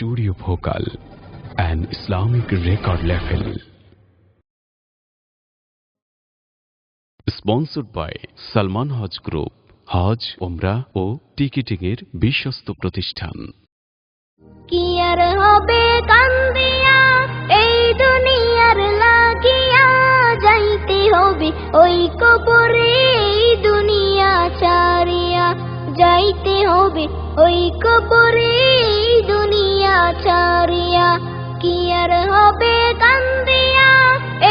Studio Bhokal, an Islamic record label. Sponsored by Salman Haj Group, হজ, ওমরা ও টিকিটিংয়ের বিশ্বস্ত প্রতিষ্ঠান। কি আর হবে কান্দিয়া এই দুনিয়ার লাগিয়া, যাইতে হবে ওই কবরে এই দুনিয়া ছাড়িয়া, যাইতে হবে ওই কবরে এই দুনিয়া ছাড়িয়া। কি আর হবে কান্দিয়া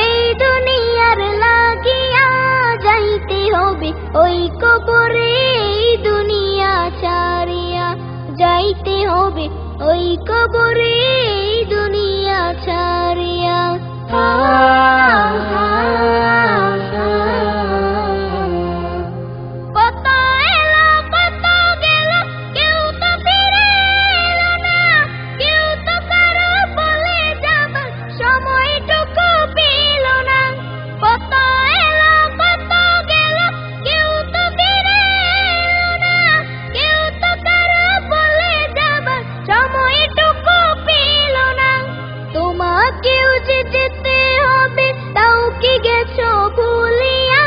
এই দুনিয়ার লাগিয়া, যাইতে হবে ওই কবরে এই দুনিয়া ছাড়িয়া, যাইতে হবে ওই কবরে এই দুনিয়া ছাড়িয়া। কত এলো কত গেল, কেউ তো ফিরে এলো না, কেউ তো কারো বলে যাবার সময়টুকু পেল না। কত এলো কত গেল, কেউ তো ফিরে এলো না, কেউ তো কারো বলে যাবার সময়টুকু পেল না। তোমাকেও যে যেতে হবে, তাও কি গেছো ভুলিয়া,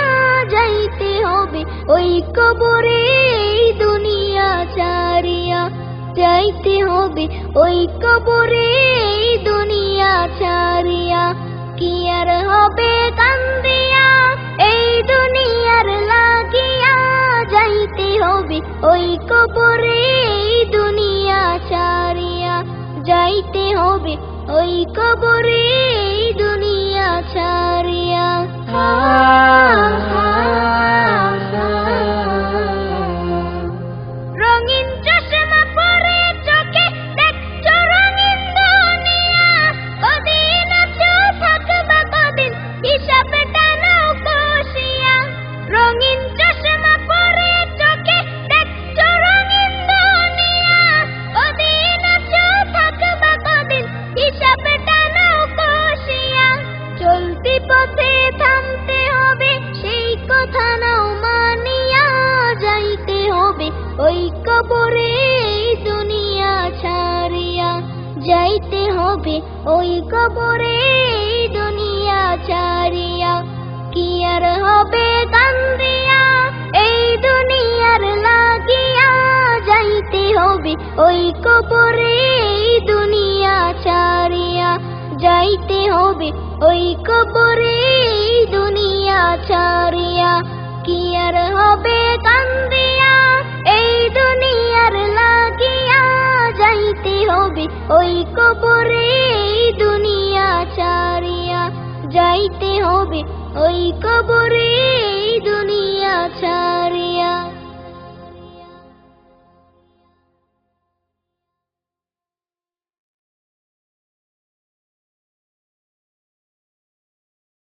যাইতে হবে ওই কবরে এই দুনিয়া ছাড়িয়া, যাইতে হবে ওই কবরে এই দুনিয়া ছাড়িয়া। কি আর হবে কান্দিয়া এই দুনিয়ার লাগিয়া, যাইতে হবে ওই কবরে এই দুনিয়া ছাড়িয়া, যাইতে হবে ওই কবরে এই দুনিয়া ছাড়িয়া। রঙিন চশমা পরে চোখে দেখছো রঙিন দুনিয়া, কদিন আছো থাকবা কদিন হিসাবটা নাও কষিয়া। রঙিন চশমা পরে চোখে দেখছো রঙিন দুনিয়া, কদিন আছো থাকবা কদিন হিসাবটা নাও কষিয়া। চলতি পথে থামতে হবে সেই কথা নাও মানিয়া, যাইতে হবে ওই কবরে এই দুনিয়া ছাড়িয়া, যাইতে হবে ওই কবরে এই দুনিয়া ছাড়িয়া। কি আর হবে কান্দিয়া এই দুনিয়ার লাগিয়া, যাইতে হবে ওই কবরে এই দুনিয়া ছাড়িয়া, যাইতে হবে ওই কবরে এই দুনিয়া ছাড়িয়া। কি আর হবে কান্দিয়া এই দুনিয়ার লাগিয়া, যাইতে হবে ওই কবরে এই দুনিয়া ছাড়িয়া, যাইতে হবে ওই কবরে এই দুনিয়া ছাড়িয়া।